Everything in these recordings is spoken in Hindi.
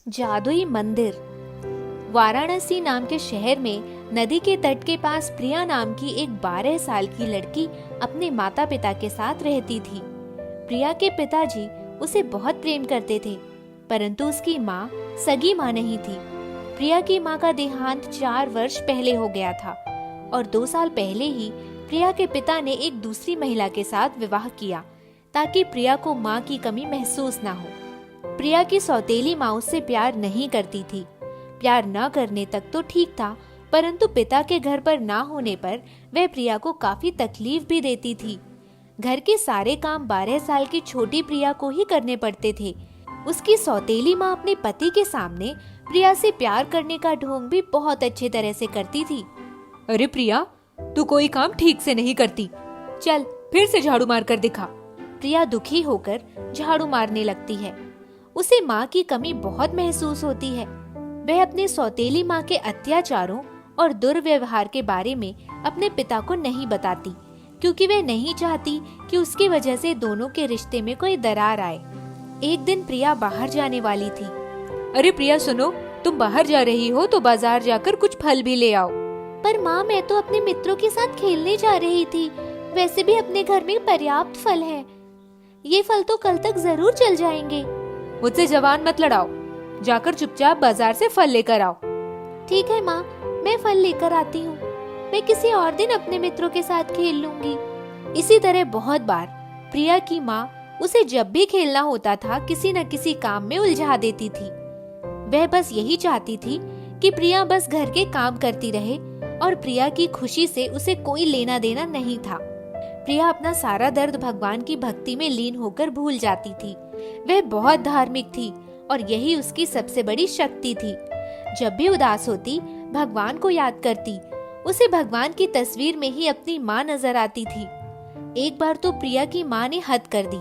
जादुई मंदिर। वाराणसी नाम के शहर में नदी के तट के पास प्रिया नाम की एक 12 साल की लड़की अपने माता पिता के साथ रहती थी। प्रिया के पिताजी उसे बहुत प्रेम करते थे, परंतु उसकी माँ सगी माँ नहीं थी। प्रिया की माँ का देहांत 4 वर्ष पहले हो गया था और 2 साल पहले ही प्रिया के पिता ने एक दूसरी महिला के साथ विवाह किया ताकि प्रिया को माँ की कमी महसूस ना हो। प्रिया की सौतेली माँ उससे प्यार नहीं करती थी। प्यार न करने तक तो ठीक था, परंतु पिता के घर पर ना होने पर वह प्रिया को काफी तकलीफ भी देती थी। घर के सारे काम 12 साल की छोटी प्रिया को ही करने पड़ते थे। उसकी सौतेली माँ अपने पति के सामने प्रिया से प्यार करने का ढोंग भी बहुत अच्छे तरह से करती थी। अरे प्रिया, तू कोई काम ठीक से नहीं करती, चल फिर से झाड़ू मार कर दिखा। प्रिया दुखी होकर झाड़ू मारने लगती है। उसे माँ की कमी बहुत महसूस होती है। वह अपने सौतेली माँ के अत्याचारों और दुर्व्यवहार के बारे में अपने पिता को नहीं बताती, क्योंकि वह नहीं चाहती कि उसकी वजह से दोनों के रिश्ते में कोई दरार आए। एक दिन प्रिया बाहर जाने वाली थी। अरे प्रिया सुनो, तुम बाहर जा रही हो तो बाजार जाकर कुछ फल भी ले आओ। पर माँ, मैं तो अपने मित्रों के साथ खेलने जा रही थी। वैसे भी अपने घर में पर्याप्त फल है। ये फल तो कल तक जरूर चल जाएंगे। मुझसे जबान मत लड़ाओ, जाकर चुपचाप बाजार से फल लेकर आओ। ठीक है माँ, मैं फल लेकर आती हूँ। मैं किसी और दिन अपने मित्रों के साथ खेल लूंगी। इसी तरह बहुत बार प्रिया की माँ उसे जब भी खेलना होता था किसी न किसी काम में उलझा देती थी। वह बस यही चाहती थी कि प्रिया बस घर के काम करती रहे और प्रिया की खुशी से उसे कोई लेना देना नहीं था। प्रिया अपना सारा दर्द भगवान की भक्ति में लीन होकर भूल जाती थी। वह बहुत धार्मिक थी और यही उसकी सबसे बड़ी शक्ति थी। जब भी उदास होती, भगवान को याद करती। उसे भगवान की तस्वीर में ही अपनी माँ नजर आती थी। एक बार तो प्रिया की माँ ने हद कर दी।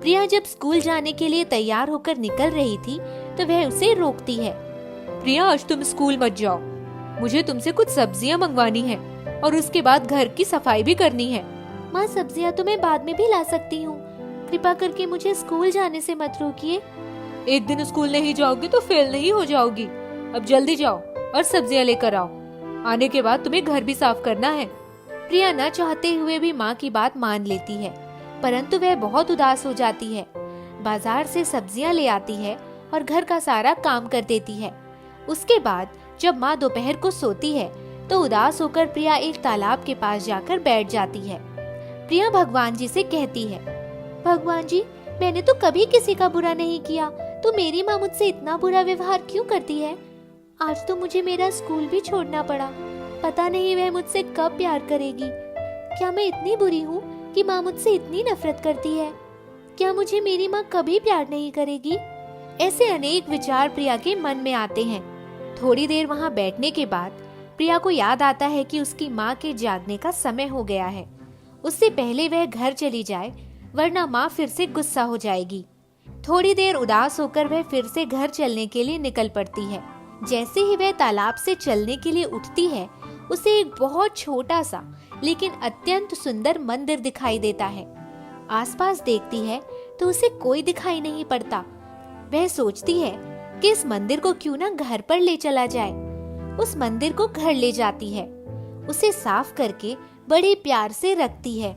प्रिया जब स्कूल जाने के लिए तैयार होकर निकल रही थी तो वह उसे रोकती है। प्रिया, आज तुम स्कूल मत जाओ, मुझे तुमसे कुछ सब्जियां मंगवानी है और उसके बाद घर की सफाई भी करनी है। माँ, सब्जियां तो मैं बाद में भी ला सकती हूँ। कृपा करके मुझे स्कूल जाने से मत रोकिए। एक दिन स्कूल नहीं जाओगी तो फेल नहीं हो जाओगी। अब जल्दी जाओ और सब्जियां लेकर आओ। आने के बाद तुम्हें घर भी साफ करना है। प्रिया न चाहते हुए भी माँ की बात मान लेती है, परंतु वह बहुत उदास हो जाती है। बाजार से सब्जियां ले आती है और घर का सारा काम कर देती है। उसके बाद जब माँ दोपहर को सोती है तो उदास होकर प्रिया एक तालाब के पास जाकर बैठ जाती है। प्रिया भगवान जी से कहती है, भगवान जी, मैंने तो कभी किसी का बुरा नहीं किया, तो मेरी माँ मुझसे इतना बुरा व्यवहार क्यों करती है? आज तो मुझे मेरा स्कूल भी छोड़ना पड़ा। पता नहीं वह मुझसे कब प्यार करेगी। क्या मैं इतनी बुरी हूँ कि माँ मुझसे इतनी नफरत करती है? क्या मुझे मेरी माँ कभी प्यार नहीं करेगी? ऐसे अनेक विचार प्रिया के मन में आते हैं। थोड़ी देर वहाँ बैठने के बाद प्रिया को याद आता है कि उसकी माँ के जागने का समय हो गया है। उससे पहले वह घर चली जाए, वरना माँ फिर से गुस्सा हो जाएगी। थोड़ी देर उदास होकर वह फिर से घर चलने के लिए निकल पड़ती है। जैसे ही वह तालाब से चलने के लिए उठती है, उसे एक बहुत छोटा सा लेकिन अत्यंत सुंदर मंदिर दिखाई देता है। आसपास देखती है तो उसे कोई दिखाई नहीं पड़ता। वह सोचती है कि इस मंदिर को क्यों ना घर पर ले चला जाए। उस मंदिर को घर ले जाती है, उसे साफ करके बड़े प्यार से रखती है।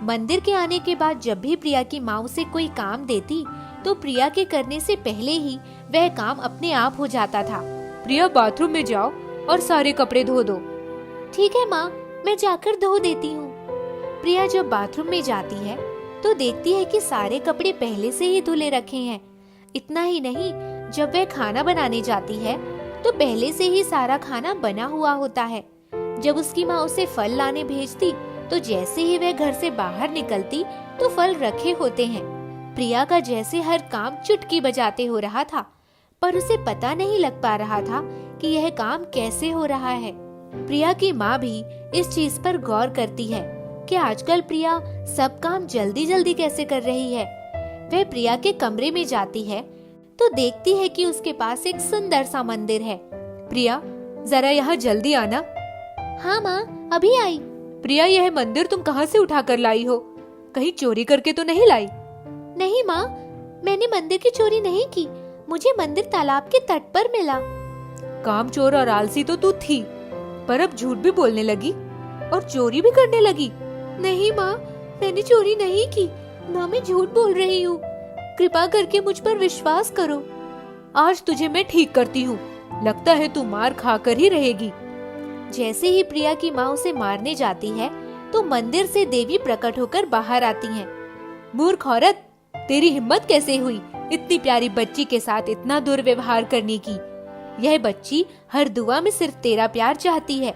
मंदिर के आने के बाद जब भी प्रिया की माँ उसे कोई काम देती तो प्रिया के करने से पहले ही वह काम अपने आप हो जाता था। प्रिया, बाथरूम में जाओ और सारे कपड़े धो दो। ठीक है माँ, मैं जाकर धो देती हूँ। प्रिया जब बाथरूम में जाती है तो देखती है कि सारे कपड़े पहले से ही धुले रखे हैं। इतना ही नहीं, जब वह खाना बनाने जाती है तो पहले से ही सारा खाना बना हुआ होता है। जब उसकी माँ उसे फल लाने भेजती तो जैसे ही वह घर से बाहर निकलती तो फल रखे होते हैं। प्रिया का जैसे हर काम चुटकी बजाते हो रहा था, पर उसे पता नहीं लग पा रहा था कि यह काम कैसे हो रहा है। प्रिया की माँ भी इस चीज पर गौर करती है कि आजकल प्रिया सब काम जल्दी जल्दी कैसे कर रही है। वह प्रिया के कमरे में जाती है तो देखती है कि उसके पास एक सुंदर सा मंदिर है। प्रिया, जरा यहाँ जल्दी आना। हाँ माँ, अभी आई। प्रिया, यह मंदिर तुम कहाँ से उठा कर लाई हो? कहीं चोरी करके तो नहीं लाई? नहीं माँ, मैंने मंदिर की चोरी नहीं की। मुझे मंदिर तालाब के तट पर मिला। कामचोर और आलसी तो तू थी, पर अब झूठ भी बोलने लगी और चोरी भी करने लगी। नहीं माँ, मैंने चोरी नहीं की, ना मैं झूठ बोल रही हूँ। कृपा करके मुझ पर विश्वास करो। आज तुझे मैं ठीक करती हूँ, लगता है तू मार खाकर ही रहेगी। जैसे ही प्रिया की माँ उसे मारने जाती है तो मंदिर से देवी प्रकट होकर बाहर आती हैं। मूर्ख औरत, तेरी हिम्मत कैसे हुई इतनी प्यारी बच्ची के साथ इतना दुर्व्यवहार करने की? यह बच्ची हर दुआ में सिर्फ तेरा प्यार चाहती है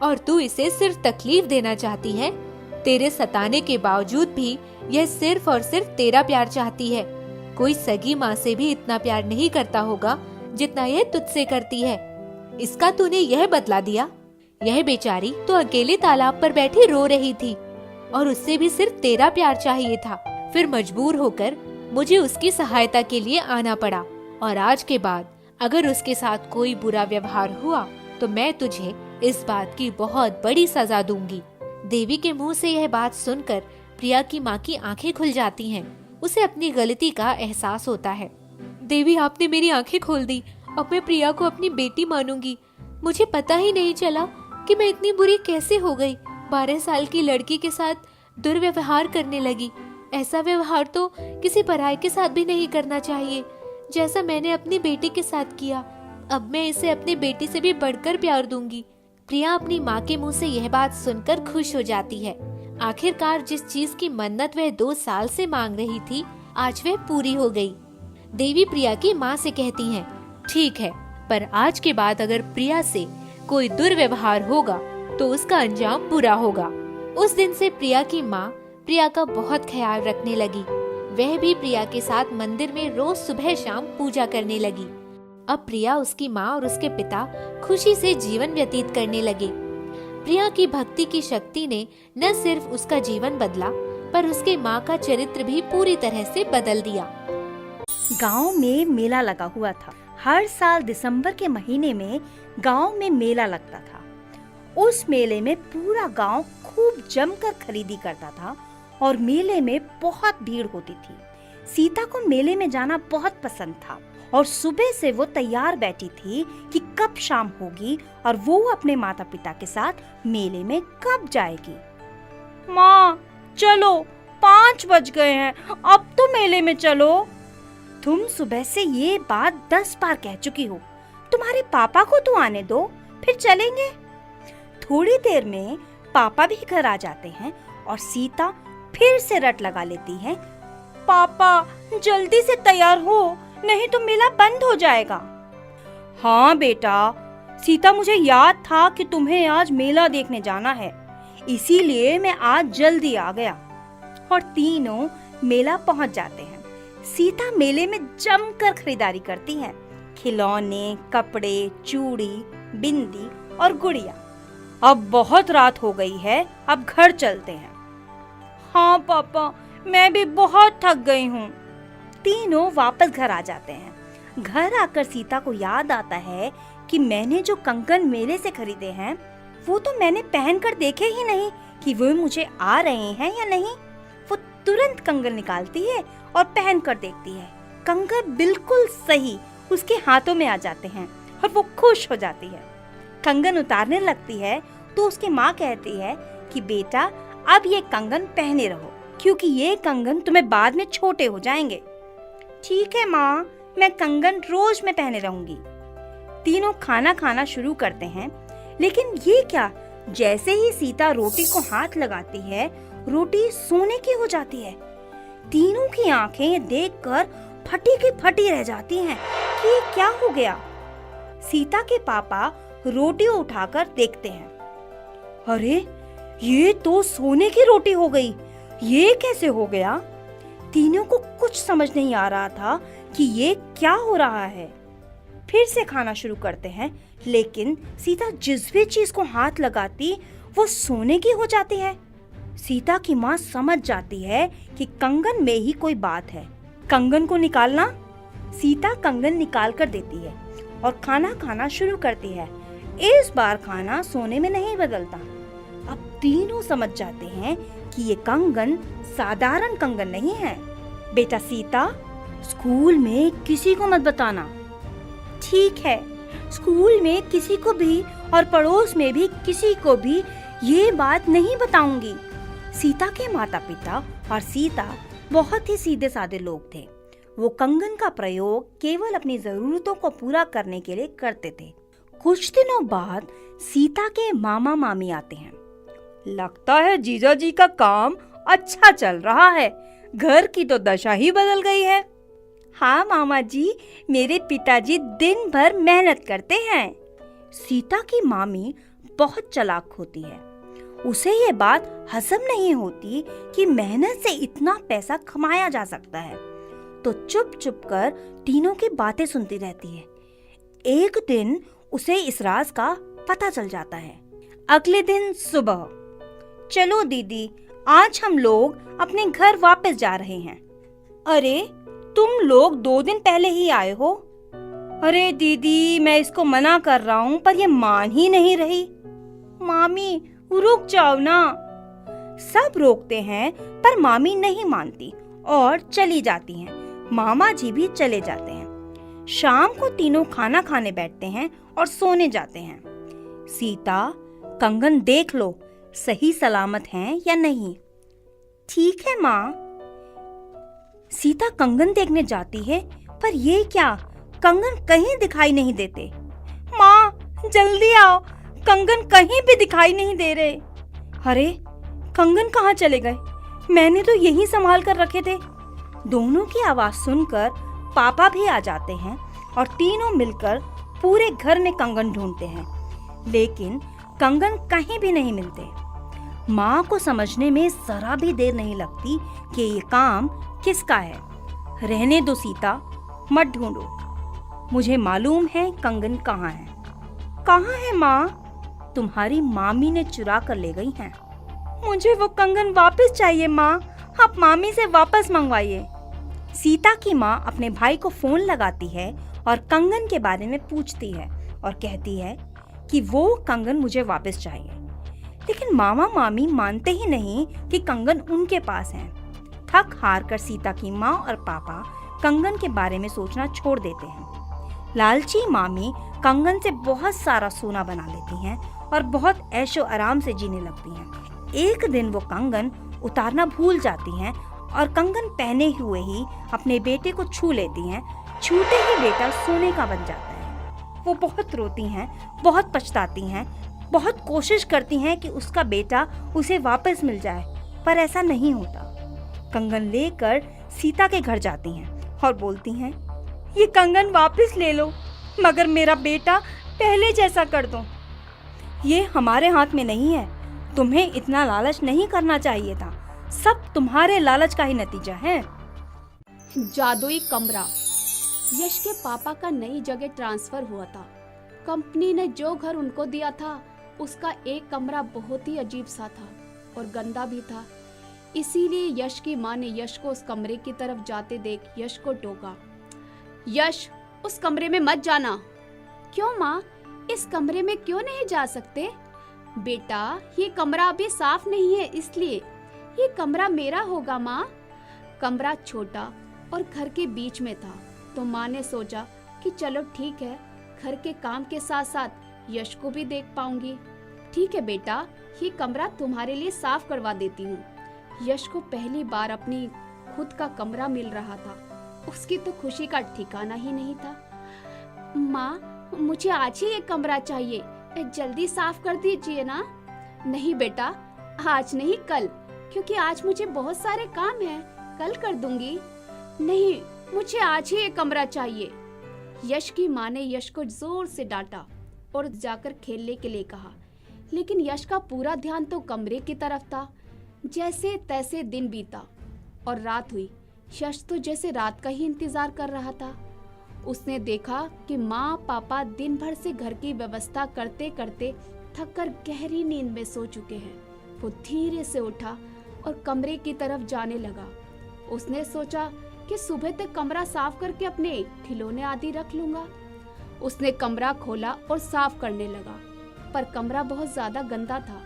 और तू इसे सिर्फ तकलीफ देना चाहती है। तेरे सताने के बावजूद भी यह सिर्फ और सिर्फ तेरा प्यार चाहती है। कोई सगी माँ से भी इतना प्यार नहीं करता होगा जितना यह तुझसे करती है। इसका तूने यह बतला दिया। यह बेचारी तो अकेले तालाब पर बैठी रो रही थी और उससे भी सिर्फ तेरा प्यार चाहिए था। फिर मजबूर होकर मुझे उसकी सहायता के लिए आना पड़ा, और आज के बाद अगर उसके साथ कोई बुरा व्यवहार हुआ तो मैं तुझे इस बात की बहुत बड़ी सजा दूंगी। देवी के मुंह से यह बात सुनकर प्रिया की माँ की आंखें खुल जाती हैं। उसे अपनी गलती का एहसास होता है। देवी, आपने मेरी आंखें खोल दी। अब मैं प्रिया को अपनी बेटी मानूंगी। मुझे पता ही नहीं चला कि मैं इतनी बुरी कैसे हो गई। 12 साल की लड़की के साथ दुर्व्यवहार करने लगी। ऐसा व्यवहार तो किसी पराये के साथ भी नहीं करना चाहिए, जैसा मैंने अपनी बेटी के साथ किया। अब मैं इसे अपनी बेटी से भी बढ़कर प्यार दूंगी। प्रिया अपनी माँ के मुंह से यह बात सुनकर खुश हो जाती है। आखिरकार जिस चीज की मन्नत वह 2 साल से मांग रही थी, आज वह पूरी हो गई। देवी प्रिया की माँ से कहती हैं, ठीक है, पर आज के बाद अगर प्रिया से कोई दुर्व्यवहार होगा तो उसका अंजाम बुरा होगा। उस दिन से प्रिया की माँ प्रिया का बहुत ख्याल रखने लगी। वह भी प्रिया के साथ मंदिर में रोज सुबह शाम पूजा करने लगी। अब प्रिया, उसकी माँ और उसके पिता खुशी से जीवन व्यतीत करने लगे। प्रिया की भक्ति की शक्ति ने न सिर्फ उसका जीवन बदला, पर उसके माँ का चरित्र भी पूरी तरह से बदल दिया। गांव में मेला लगा हुआ था। हर साल दिसंबर के महीने में गांव में मेला लगता था। उस मेले में पूरा गांव खूब जमकर खरीदी करता था और मेले में बहुत भीड़ होती थी। सीता को मेले में जाना बहुत पसंद था और सुबह से वो तैयार बैठी थी कि कब शाम होगी और वो अपने माता पिता के साथ मेले में कब जाएगी। माँ, चलो, 5 बज गए हैं, अब तो मेले में चलो। तुम सुबह से ये बात 10 बार कह चुकी हो। तुम्हारे पापा को तो आने दो, फिर चलेंगे। थोड़ी देर में पापा भी घर आ जाते हैं और सीता फिर से रट लगा लेती है, पापा जल्दी से तैयार हो, नहीं तो मेला बंद हो जाएगा। हाँ बेटा, सीता, मुझे याद था कि तुम्हें आज मेला देखने जाना है, इसीलिए मैं आज जल्दी आ गया। और तीनों मेला पहुंच जाते हैं। सीता मेले में जमकर खरीदारी करती है। खिलौने, कपड़े, चूड़ी, बिंदी और गुड़िया। अब बहुत रात हो गई है, अब घर चलते हैं। हाँ पापा, मैं भी बहुत थक गई हूँ। तीनों वापस घर आ जाते हैं। घर आकर सीता को याद आता है कि मैंने जो कंगन मेले से खरीदे हैं, वो तो मैंने पहनकर देखे ही नहीं कि वो मुझे आ रहे हैं या नहीं। वो तुरंत कंगन निकालती है और पहनकर देखती है। कंगन बिल्कुल सही उसके हाथों में आ जाते हैं और वो खुश हो जाती है। कंगन उतारने लगती है तो उसकी माँ कहती है कि बेटा, अब ये कंगन पहने रहो, क्योंकि ये कंगन तुम्हें बाद में छोटे हो जाएंगे। ठीक है माँ, मैं कंगन रोज में पहने रहूंगी। तीनों खाना खाना शुरू करते हैं, लेकिन ये क्या, जैसे ही सीता रोटी को हाथ लगाती है, रोटी सोने की हो जाती है। तीनों की आंखें देखकर फटी की फटी रह जाती हैं कि ये क्या हो गया। सीता के पापा रोटी उठाकर देखते हैं, अरे ये तो सोने की रोटी हो गई, ये कैसे हो गया। तीनों को कुछ समझ नहीं आ रहा था कि ये क्या हो रहा है। फिर से खाना शुरू करते हैं, लेकिन सीता जिस भी चीज को हाथ लगाती वो सोने की हो जाती है। सीता की माँ समझ जाती है कि कंगन में ही कोई बात है। कंगन को निकालना। सीता कंगन निकाल कर देती है और खाना खाना शुरू करती है। इस बार खाना सोने में नहीं बदलता। अब तीनों समझ जाते हैं कि ये कंगन साधारण कंगन नहीं है। बेटा सीता, स्कूल में किसी को मत बताना। ठीक है, स्कूल में किसी को भी और पड़ोस में भी किसी को भी ये बात नहीं बताऊंगी। सीता के माता पिता और सीता बहुत ही सीधे साधे लोग थे। वो कंगन का प्रयोग केवल अपनी जरूरतों को पूरा करने के लिए करते थे। कुछ दिनों बाद सीता के मामा मामी आते हैं। लगता है जीजा जी का काम अच्छा चल रहा है, घर की तो दशा ही बदल गई है। हाँ मामा जी, मेरे पिताजी दिन भर मेहनत करते हैं। सीता की मामी बहुत चालाक होती है। उसे ये बात हजम नहीं होती कि मेहनत से इतना पैसा कमाया जा सकता है, तो चुप चुप कर तीनों की बातें सुनती रहती है। एक दिन उसे इस राज का पता चल जाता है। अगले दिन सुबह, चलो दीदी, आज हम लोग अपने घर वापस जा रहे हैं। अरे, तुम लोग 2 दिन पहले ही आए हो। अरे दीदी, मैं इसको मना कर रहा हूँ पर ये मान ही नहीं रही। मामी रुक जाओ ना। सब रोकते हैं पर मामी नहीं मानती और चली जाती हैं। मामा जी भी चले जाते हैं। शाम को तीनों खाना खाने बैठते हैं और सोने जाते हैं। सीता, कंगन देख लो, सही सलामत हैं या नहीं। ठीक है माँ। सीता कंगन देखने जाती है, पर ये क्या, कंगन कहीं दिखाई नहीं देते। माँ जल्दी आओ, कंगन कहीं भी दिखाई नहीं दे रहे। अरे, कंगन कहाँ चले गए? मैंने तो यहीं संभाल कर रखे थे। दोनों की आवाज सुनकर पापा भी आ जाते हैं और तीनों मिलकर पूरे घर में कंगन ढूंढते हैं, लेकिन कंगन कहीं भी नहीं मिलते। माँ को समझने में जरा भी देर नहीं लगती कि ये काम किसका है। रहने दो सीता, मत ढूंढो, मुझे मालूम है कंगन कहाँ है। कहाँ है माँ? तुम्हारी मामी ने चुरा कर ले गई हैं। मुझे वो कंगन वापस चाहिए माँ, आप मामी से वापस मंगवाइए। सीता की माँ अपने भाई को फोन लगाती है और कंगन के बारे में पूछती है और कहती है कि वो कंगन मुझे वापस चाहिए। लेकिन मामा मामी मानते ही नहीं कि कंगन उनके पास है। थक हार कर सीता की माँ और पापा कंगन के बारे में सोचना छोड़ देते हैं। लालची मामी कंगन से बहुत सारा सोना बना लेती हैं और बहुत ऐशो आराम से जीने लगती हैं। एक दिन वो कंगन उतारना भूल जाती हैं और कंगन पहने हुए ही अपने बेटे को छू लेती हैं। छूते ही बेटा सोने का बन जाता है। वो बहुत रोती हैं, बहुत पछताती हैं, बहुत कोशिश करती हैं कि उसका बेटा उसे वापस मिल जाए, पर ऐसा नहीं होता। कंगन लेकर सीता के घर जाती हैं और बोलती हैं, ये कंगन वापस ले लो, मगर मेरा बेटा पहले जैसा कर दो। ये हमारे हाथ में नहीं है, तुम्हें इतना लालच नहीं करना चाहिए था, सब तुम्हारे लालच का ही नतीजा है। जादुई कमरा। यश के पापा का नई जगह ट्रांसफर हुआ था। कंपनी ने जो घर उनको दिया था उसका एक कमरा बहुत ही अजीब सा था और गंदा भी था। इसीलिए यश की माँ ने यश को उस कमरे की तरफ जाते देख यश को टोका। यश, उस कमरे में मत जाना। क्यों माँ, इस कमरे में क्यों नहीं जा सकते? बेटा, ये कमरा अभी साफ नहीं है, इसलिए ये कमरा मेरा होगा माँ। कमरा छोटा और घर के बीच में था, तो माँ ने सोचा कि चलो ठीक है, घर के काम के साथ साथ यश को भी देख पाऊंगी। ठीक है बेटा, ये कमरा तुम्हारे लिए साफ करवा देती हूँ। यश को पहली बार अपनी खुद का कमरा मिल रहा था। उसकी तो खुशी का ठिकाना ही नहीं था। माँ, मुझे आज ही एक कमरा चाहिए, जल्दी साफ कर दीजिए ना। नहीं बेटा, आज नहीं कल, क्योंकि आज मुझे बहुत सारे काम हैं, कल कर दूंगी। नहीं, मुझे आज ही एक कमरा चाहिए। यश की माँ ने यश को जोर से डांटा और जाकर खेलने के लिए कहा, लेकिन यश का पूरा ध्यान तो कमरे की तरफ था। जैसे तैसे दिन बीता और रात हुई। यश तो जैसे रात का ही इंतजार कर रहा था। उसने देखा कि माँ पापा दिन भर से घर की व्यवस्था करते करते थककर गहरी नींद में सो चुके हैं। वो धीरे से उठा और कमरे की तरफ जाने लगा। उसने सोचा कि सुबह तक कमरा साफ करके अपने खिलौने आदि रख लूंगा। उसने कमरा खोला और साफ करने लगा, पर कमरा बहुत ज्यादा गंदा था।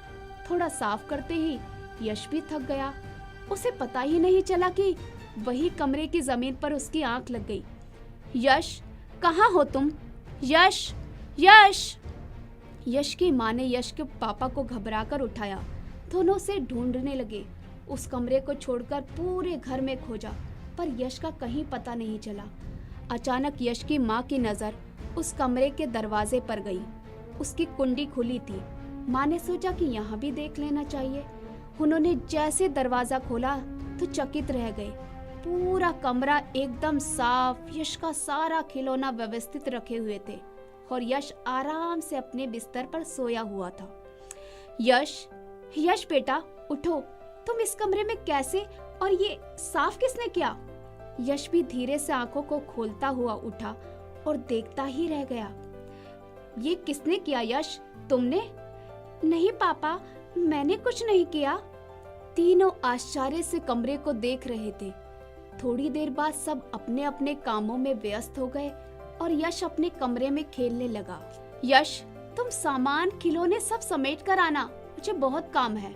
थोड़ा साफ करते ही यश भी थक गया। उसे पता ही नहीं चला कि वही कमरे की जमीन पर उसकी आंख लग गई। यश, कहाँ हो तुम? यश, यश! यश की माँ ने यश के पापा को घबराकर उठाया। दोनों से ढूंढने लगे। उस कमरे को छोड़कर पूरे घर में खोजा, पर यश का कहीं पता नहीं चला। अचानक यश की माँ की नज़र उस कमरे के दरवाजे पर गई। उसकी कुंडी खुली थी। माँ ने सोचा कि यहाँ भी देख लेना चाहिए। उन्होंने जैसे दरवाज़ा खोला तो चकित रह गए। पूरा कमरा एकदम साफ, यश का सारा खिलौना व्यवस्थित रखे हुए थे और यश आराम से अपने बिस्तर पर सोया हुआ था। यश, यश बेटा उठो, तुम इस कमरे में कैसे, और ये साफ किसने किया? यश भी धीरे से आंखों को खोलता हुआ उठा और देखता ही रह गया। ये किसने किया यश, तुमने? नहीं पापा, मैंने कुछ नहीं किया। तीनों आश्चर्य से कमरे को देख रहे थे। थोड़ी देर बाद सब अपने अपने कामों में व्यस्त हो गए और यश अपने कमरे में खेलने लगा। यश, तुम सामान, खिलौने सब समेट कर आना, मुझे बहुत काम है।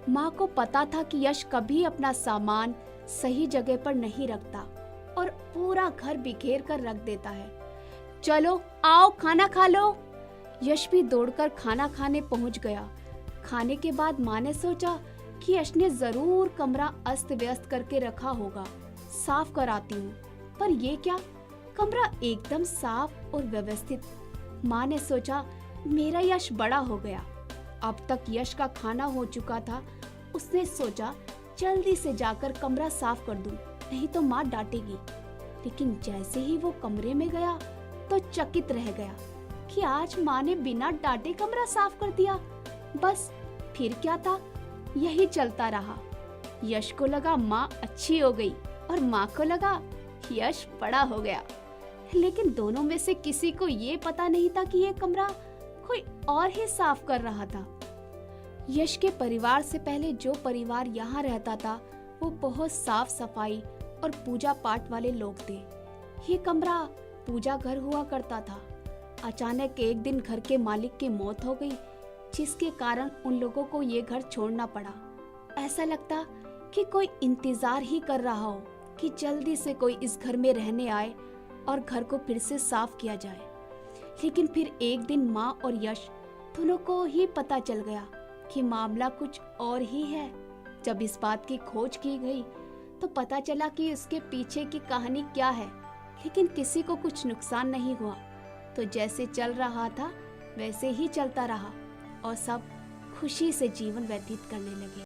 माँ को पता था कि यश कभी अपना सामान सही जगह पर नहीं रखता और पूरा घर बिखेर कर रख देता है। चलो आओ, खाना खा लो। यश भी दौड़कर खाना खाने पहुंच गया। खाने के बाद माँ ने सोचा कि यश ने जरूर कमरा अस्त व्यस्त करके रखा होगा, साफ कराती हूँ। पर ये क्या, कमरा एकदम साफ और व्यवस्थित। माँ ने सोचा मेरा यश बड़ा हो गया। अब तक यश का खाना हो चुका था। उसने सोचा जल्दी से जाकर कमरा साफ कर दूं, नहीं तो माँ डांटेगी। लेकिन जैसे ही वो कमरे में गया तो चकित रह गया कि आज माँ ने बिना डांटे कमरा साफ कर दिया। बस फिर क्या था, यही चलता रहा। यश को लगा माँ अच्छी हो गई और माँ को लगा यश बड़ा हो गया। लेकिन दोनों में से किसी को ये पता नहीं था कि ये कमरा कोई और ही साफ कर रहा था। यश के परिवार से पहले जो परिवार यहाँ रहता था वो बहुत साफ सफाई और पूजा पाठ वाले लोग थे। ये कमरा पूजा घर हुआ करता था। अचानक एक दिन घर के मालिक की मौत हो गई, जिसके कारण उन लोगों को ये घर छोड़ना पड़ा। ऐसा लगता कि कोई इंतजार ही कर रहा हो कि जल्दी से कोई इस घर में रहने आए और घर को फिर से साफ किया जाए। लेकिन फिर एक दिन माँ और यश दोनों को ही पता चल गया कि मामला कुछ और ही है। जब इस बात की खोज की गई तो पता चला कि इसके पीछे की कहानी क्या है। लेकिन किसी को कुछ नुकसान नहीं हुआ। तो जैसे चल रहा था वैसे ही चलता रहा और सब खुशी से जीवन व्यतीत करने लगे।